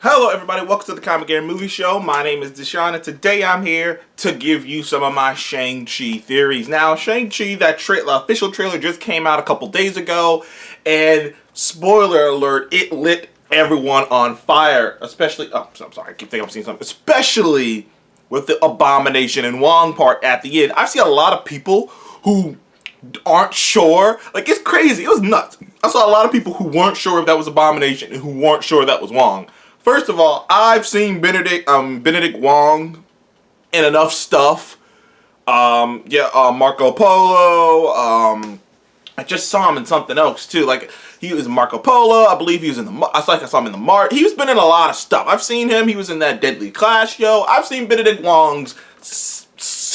Hello everybody, welcome to the Comic Game Movie Show. My name is Deshaun and today I'm here to give you some of my Shang Chi theories. Now, Shang Chi, that official trailer just came out a couple days ago, and spoiler alert, it lit everyone on fire. Especially, I'm sorry, I keep thinking I'm seeing something. Especially with the Abomination and Wang part at the end. I've seen a lot of people who aren't sure. Like, it's crazy, it was nuts. I saw a lot of people who weren't sure if that was Abomination and who weren't sure that was Wang. First of all, I've seen Benedict Wong in enough stuff. Marco Polo. I just saw him in something else too. Like, he was in Marco Polo. I believe he was in the. I saw him in the Mart. He's been in a lot of stuff. I've seen him. He was in that Deadly Class show. I've seen Benedict Wong's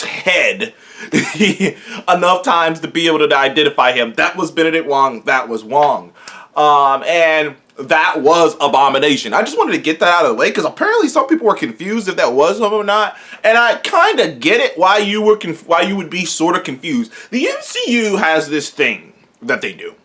head enough times to be able to identify him. That was Benedict Wong. That was Wong. And that was Abomination. I just wanted to get that out of the way because apparently some people were confused if that was him or not, and I kind of get it why you would be sort of confused. The MCU has this thing that they do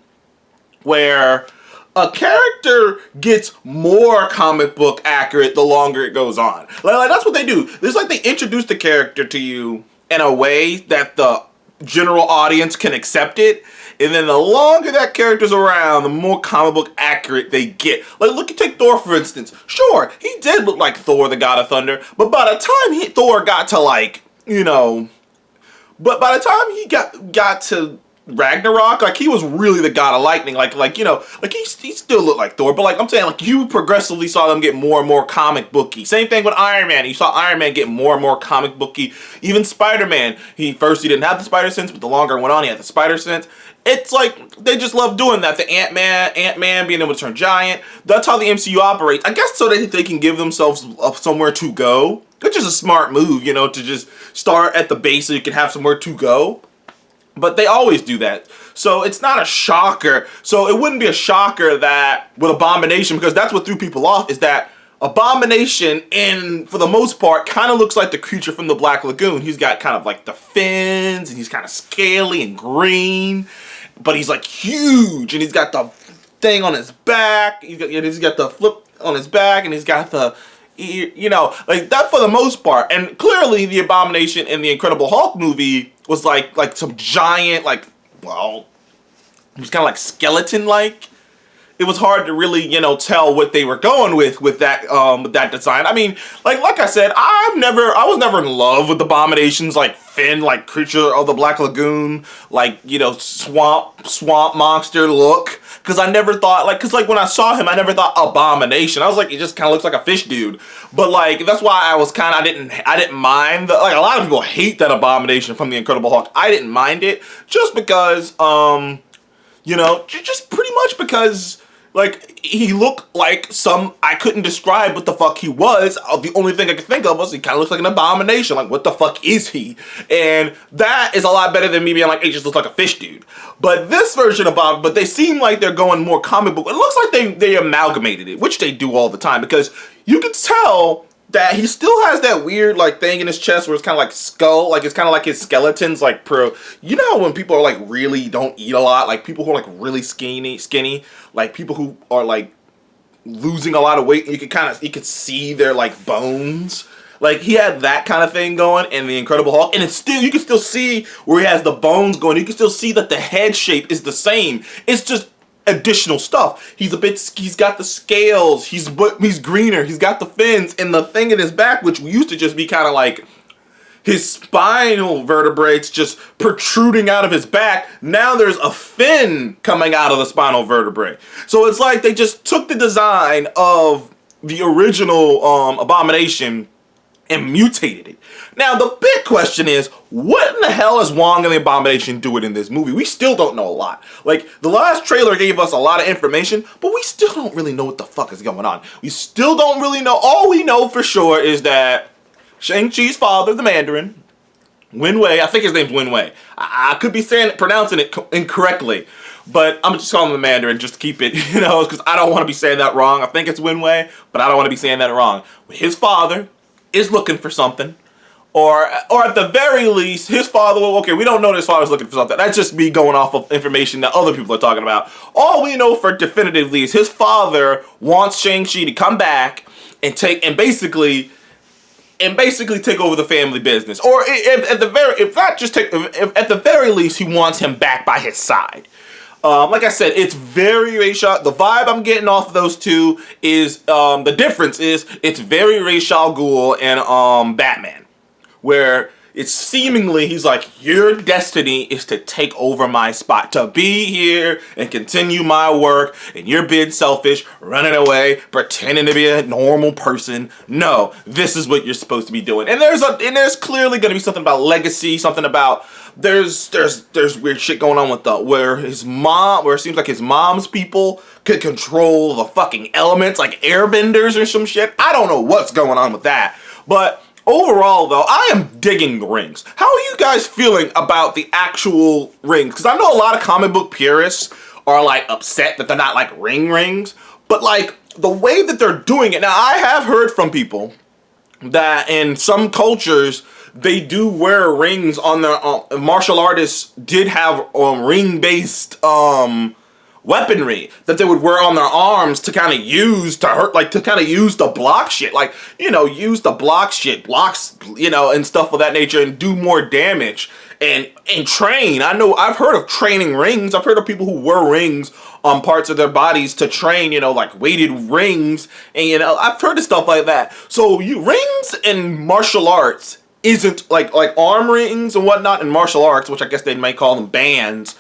where a character gets more comic book accurate the longer it goes on. Like that's what they do. It's like they introduce the character to you in a way that the general audience can accept it. And then the longer that character's around, the more comic book accurate they get. Like, take Thor, for instance. Sure, he did look like Thor, the God of Thunder. But by the time Thor got to, like, but by the time he got to Ragnarok, like, he was really the God of Lightning. He still looked like Thor. But, like, I'm saying, like, you progressively saw them get more and more comic booky. Same thing with Iron Man. You saw Iron Man get more and more comic booky. Even Spider-Man. He didn't have the spider sense, but the longer it went on, he had the spider sense. It's like, they just love doing that. The Ant-Man being able to turn giant. That's how the MCU operates. I guess so that they can give themselves somewhere to go. Which is a smart move, to just start at the base so you can have somewhere to go. But they always do that. So it's not a shocker. So it wouldn't be a shocker that with Abomination, because that's what threw people off, is that Abomination, for the most part, kind of looks like the creature from the Black Lagoon. He's got kind of like the fins, and he's kind of scaly and green. But he's like huge, and he's got the thing on his back. He's got the flip on his back, and he's got the, like that for the most part. And clearly, the Abomination in the Incredible Hulk movie was like some giant, it was kind of like skeleton-like. It was hard to really, tell what they were going with that design. I mean, like I said, I was never in love with Abomination's fin, creature of the Black Lagoon, swamp monster look. Because I never thought, when I saw him, I never thought Abomination. I was like, he just kind of looks like a fish dude. But that's why I was I didn't mind a lot of people hate that Abomination from the Incredible Hulk. I didn't mind it just because, just pretty much because, he looked like I couldn't describe what the fuck he was. The only thing I could think of was he kind of looks like an abomination. Like, what the fuck is he? And that is a lot better than me being like, he just looks like a fish dude. But this version of Bob, but they seem like they're going more comic book. It looks like they amalgamated it, which they do all the time, because you can tell that he still has that weird thing in his chest where it's kind of like skull, it's kind of like his skeletons, how when people are really don't eat a lot, people who are really skinny, people who are losing a lot of weight, and you could see their bones. He had that kind of thing going in the Incredible Hulk, and you can still see where he has the bones going. You can still see that the head shape is the same. It's just additional stuff. He's got the scales, he's greener, he's got the fins, and the thing in his back, which used to just be kind of his spinal vertebrae just protruding out of his back. Now there's a fin coming out of the spinal vertebrae. So it's like they just took the design of the original Abomination and mutated it. Now, the big question is, what in the hell is Wong and the Abomination doing in this movie? We still don't know a lot. The last trailer gave us a lot of information, but we still don't really know what the fuck is going on. We still don't really know. All we know for sure is that Shang-Chi's father, the Mandarin, Wen Wei, I think his name's Wen Wei. I could be pronouncing it incorrectly, but I'm just calling him the Mandarin just to keep it, because I don't want to be saying that wrong. I think it's Wen Wei, but I don't want to be saying that wrong. His father is looking for something, or at the very least, his father, we don't know that his father's looking for something. That's just me going off of information that other people are talking about. All we know for definitively is his father wants Shang-Chi to come back and basically take over the family business, or at the very least, he wants him back by his side. Like I said, it's very Ra's al. The vibe I'm getting off of those two is the difference is it's very Ra's al Ghul and Batman, where it's seemingly he's like, your destiny is to take over my spot, to be here and continue my work, and you're being selfish, running away, pretending to be a normal person. No, this is what you're supposed to be doing. And there's clearly going to be something about legacy, something about there's weird shit going on with where it seems like his mom's people could control the fucking elements, like airbenders or some shit. I don't know what's going on with that, but overall, though, I am digging the rings. How are you guys feeling about the actual rings? Because I know a lot of comic book purists are, like, upset that they're not, like, rings. But, like, the way that they're doing it... Now, I have heard from people that in some cultures, they do wear rings on their... martial artists did have ring-based... weaponry that they would wear on their arms to kind of use to hurt, like to kind of use to block shit, like, you know, use to block shit, blocks, you know, and stuff of that nature, and do more damage and train. I know I've heard of training rings. I've heard of people who wear rings on parts of their bodies to train, you know, like weighted rings, and you know, I've heard of stuff like that. So rings in martial arts isn't like arm rings and whatnot in martial arts, which I guess they might call them bands,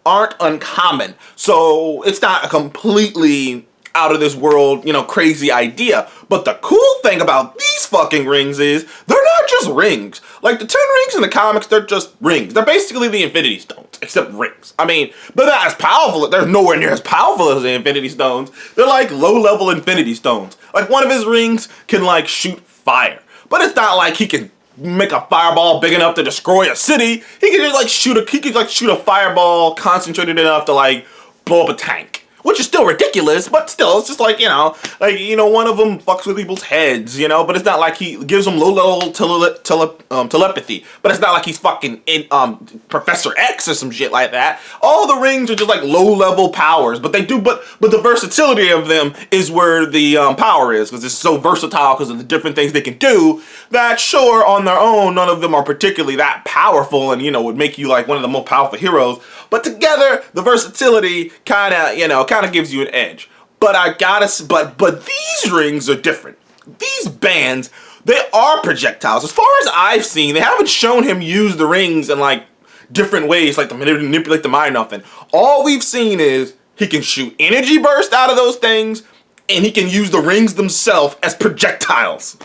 aren't uncommon. So it's not a completely out of this world, you know, crazy idea. But the cool thing about these fucking rings is they're not just rings. Like the 10 rings in the comics, they're just rings. They're basically the Infinity Stones, except rings. I mean, but they're not as powerful. They're nowhere near as powerful as the Infinity Stones. They're like low-level Infinity Stones. Like one of his rings can like shoot fire. But it's not like he can make a fireball big enough to destroy a city. He could just like shoot a fireball concentrated enough to like blow up a tank, which is still ridiculous, but still, it's just like, you know, one of them fucks with people's heads, you know, but it's not like he gives them low-level telepathy, but it's not like he's fucking Professor X or some shit like that. All the rings are just like low-level powers, but the versatility of them is where the power is, because it's so versatile because of the different things they can do, that sure, on their own, none of them are particularly that powerful and, you know, would make you like one of the most powerful heroes, but together, the versatility kind of gives you an edge. But but these rings are different. These bands, they are projectiles. As far as I've seen, they haven't shown him use the rings in like different ways, like to manipulate the mind, nothing. All we've seen is he can shoot energy burst out of those things, and he can use the rings themselves as projectiles.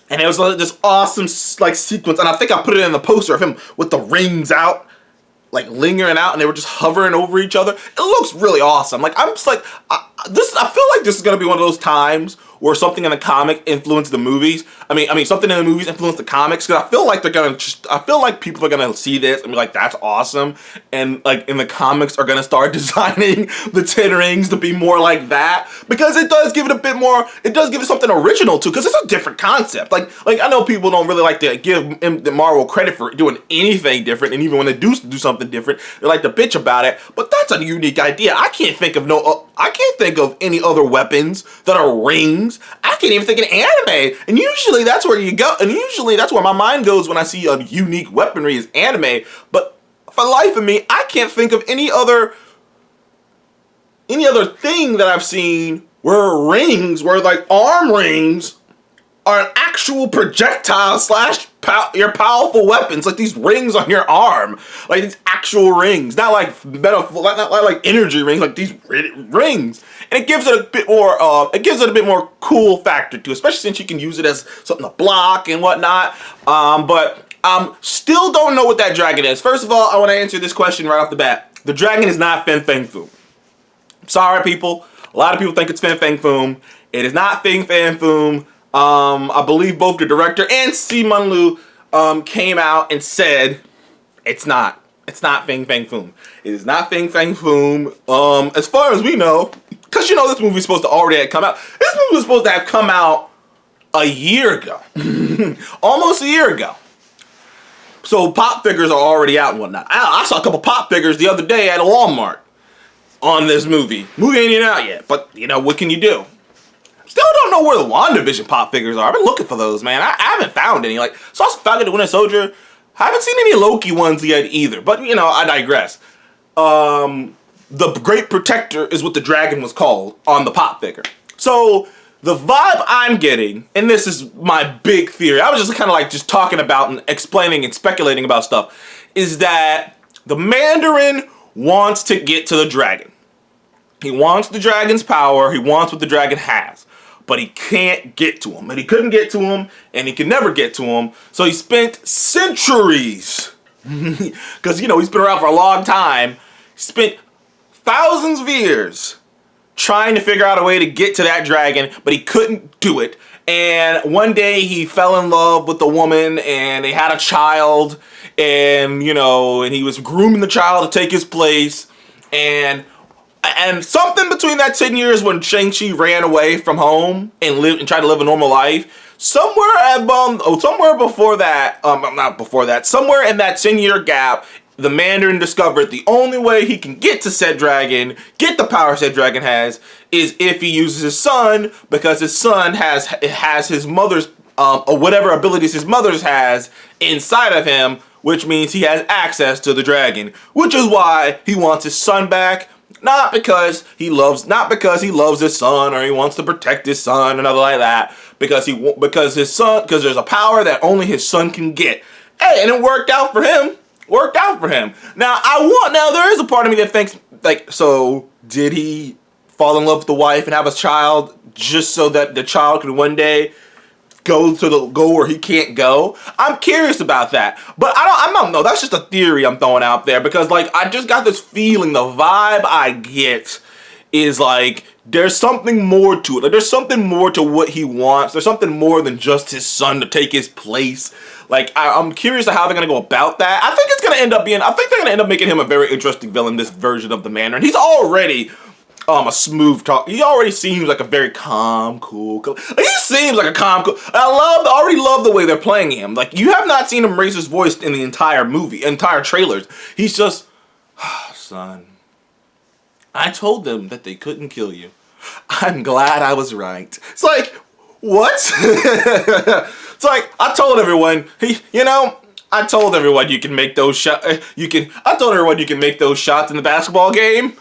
And it was like this awesome like sequence, and I think I put it in the poster of him with the rings out, like lingering out, and they were just hovering over each other. It looks really awesome. Like I'm just like, I feel like this is gonna be one of those times where something in the comic influenced the movies. I mean, something in the movies influenced the comics. Because I feel like people are gonna see this and be like, "That's awesome," and like in the comics are gonna start designing the 10 rings to be more like that, because it does give it a bit more. It does give it something original too, because it's a different concept. Like I know people don't really like to give the Marvel credit for doing anything different, and even when they do something different, they like to bitch about it. But that's a unique idea. I can't think of any other weapons that are rings. I can't even think of anime, and usually that's where you go, and usually that's where my mind goes when I see a unique weaponry is anime. But for the life of me, I can't think of any other thing that I've seen where like arm rings, are an actual projectile / your powerful weapons, like these rings on your arm, like these actual rings, not like energy rings, like these rings, and it gives it a bit more, cool factor too, especially since you can use it as something to block and whatnot. But still don't know what that dragon is. First of all, I want to answer this question right off the bat. The dragon is not Fin Fang Foom. Sorry, people. A lot of people think it's Fin Fang Foom. It is not Fin Fang Foom. I believe both the director and Simon Liu came out and said it's not Fin Fang Foom. It is not Fin Fang Foom. As far as we know, because you know this movie's supposed to already have come out. This movie was supposed to have come out a year ago, almost a year ago. So pop figures are already out and whatnot. I saw a couple pop figures the other day at a Walmart on this movie. Movie ain't even out yet, but you know what can you do? Still don't know where the WandaVision pop figures are. I've been looking for those, man. I haven't found any. Like, saw some Falcon the Winter Soldier. Haven't seen any Loki ones yet either. But, you know, I digress. The Great Protector is what the dragon was called on the pop figure. So, the vibe I'm getting, and this is my big theory, I was just kind of like just talking about and explaining and speculating about stuff, is that the Mandarin wants to get to the dragon. He wants the dragon's power. He wants what the dragon has. But he can't get to him. And he couldn't get to him. And he can never get to him. So he spent centuries. Because, you know, he's been around for a long time. He spent thousands of years trying to figure out a way to get to that dragon. But he couldn't do it. And one day he fell in love with a woman. And they had a child. And, you know, and he was grooming the child to take his place. And something between that 10 years when Shang Chi ran away from home and lived and tried to live a normal life, somewhere before that, somewhere in that 10-year gap, the Mandarin discovered the only way he can get to said dragon, get the power said dragon has, is if he uses his son, because his son has his mother's, or whatever abilities his mother's has inside of him, which means he has access to the dragon, which is why he wants his son back. Not because he loves his son or he wants to protect his son or nothing like that. Because there's a power that only his son can get. Hey, and it worked out for him. Now there is a part of me that thinks, like, so did he fall in love with the wife and have a child just so that the child could one day go where he can't go? I'm curious about that, but I don't know. That's just a theory I'm throwing out there because, like, I just got this feeling, the vibe I get is like there's something more to it. Like, there's something more to what he wants. There's something more than just his son to take his place. Like, I'm curious to how they're gonna go about that. I think they're gonna end up making him a very interesting villain. This version of the Mandarin. He's already a smooth talk. He already seems like a very calm, cool. He seems like a calm, cool. I already love the way they're playing him. Like, you have not seen him raise his voice in the entire movie, entire trailers. He's just, son, I told them that they couldn't kill you. I'm glad I was right. It's like, what? It's like, I told everyone, I told everyone you can make those shots. I told everyone you can make those shots in the basketball game.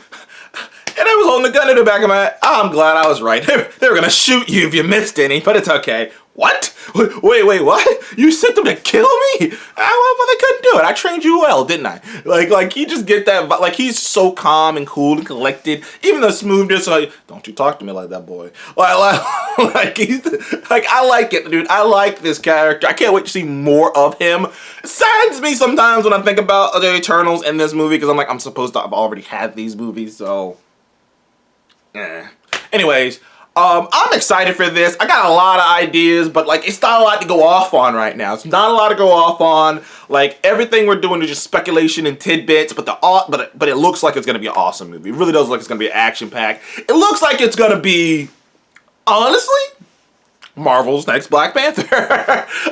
And I was holding a gun in the back of my head. I'm glad I was right. They were gonna shoot you if you missed any, but it's okay. What? Wait, what? You sent them to kill me? Well, they couldn't do it. I trained you well, didn't I? Like you just get that. Like, he's so calm and cool and collected. Even the smoothness, like, don't you talk to me like that, boy. Like I like it, dude. I like this character. I can't wait to see more of him. It saddens me sometimes when I think about the Eternals in this movie because I'm like, I'm supposed to have already had these movies, so. Anyways, I'm excited for this. I got a lot of ideas, but like, it's not a lot to go off on right now. It's not a lot to go off on. Like, everything we're doing is just speculation and tidbits, but it looks like it's gonna be an awesome movie. It really does look like it's gonna be action packed. It looks like it's gonna be, honestly, Marvel's next Black Panther.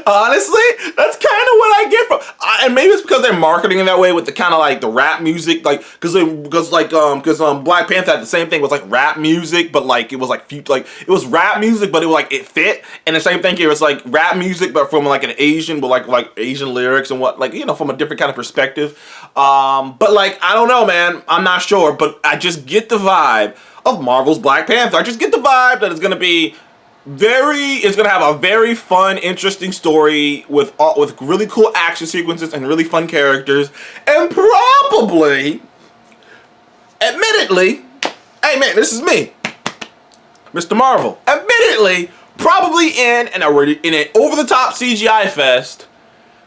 Honestly, that's kind of what I get from, and maybe it's because they're marketing in that way with the kind of like the rap music, like because Black Panther had the same thing with like rap music, but like it was like it was rap music, but it was like it fit, and the same thing here, it's like rap music, but from like an Asian, but like Asian lyrics and what, like, from a different kind of perspective. But like, I don't know, man, I'm not sure, but I just get the vibe of Marvel's Black Panther. I just get the vibe that it's gonna be. It's gonna have a very fun, interesting story with really cool action sequences and really fun characters, and probably, admittedly, hey man, this is me, Mr. Marvel. Admittedly, probably in an over-the-top CGI fest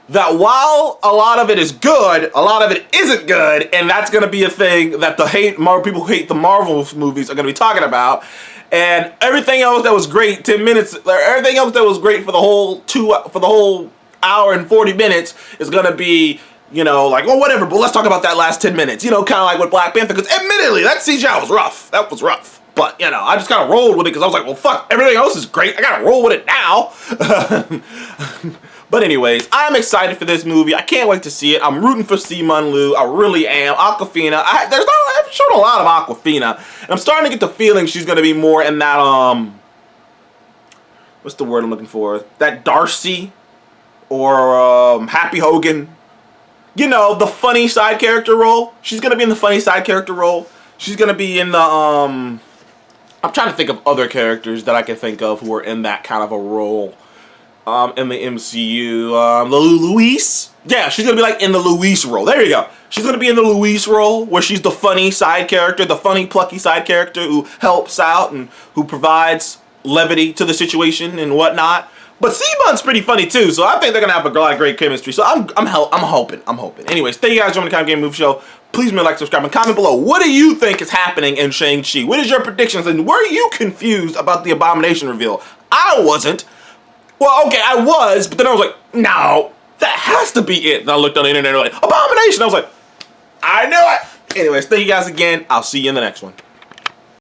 that while a lot of it is good, a lot of it isn't good, and that's gonna be a thing that people who hate the Marvel movies are gonna be talking about. And everything else that was great, 10 minutes, everything else that was great for the whole hour and 40 minutes is gonna be, like, well, whatever, but let's talk about that last 10 minutes, kind of like with Black Panther, because admittedly, that CGI was rough. That was rough. But, I just kind of rolled with it because I was like, well, fuck, everything else is great. I gotta roll with it now. But anyways, I'm excited for this movie. I can't wait to see it. I'm rooting for Simun Liu. I really am. Awkwafina. I've shown a lot of Awkwafina. And I'm starting to get the feeling she's going to be more in that, what's the word I'm looking for? That Darcy or Happy Hogan. You know, the funny side character role. She's gonna be in the funny side character role. She's gonna be in the I'm trying to think of other characters that I can think of who are in that kind of a role. In the MCU, Luis. Yeah, she's gonna be like in the Luis role. There you go. She's gonna be in the Luis role where she's the funny side character, the funny plucky side character who helps out and who provides levity to the situation and whatnot. But C-Bun's pretty funny too, so I think they're gonna have a lot of great chemistry. So I'm hoping. Anyways, thank you guys for joining the Kind of Game Movie Show. Please like, subscribe, and comment below. What do you think is happening in Shang Chi? What is your predictions? And were you confused about the Abomination reveal? I wasn't. Well, okay, I was, but then I was like, no, that has to be it. And I looked on the internet and I was like, Abomination. I was like, I knew it. Anyways, thank you guys again. I'll see you in the next one.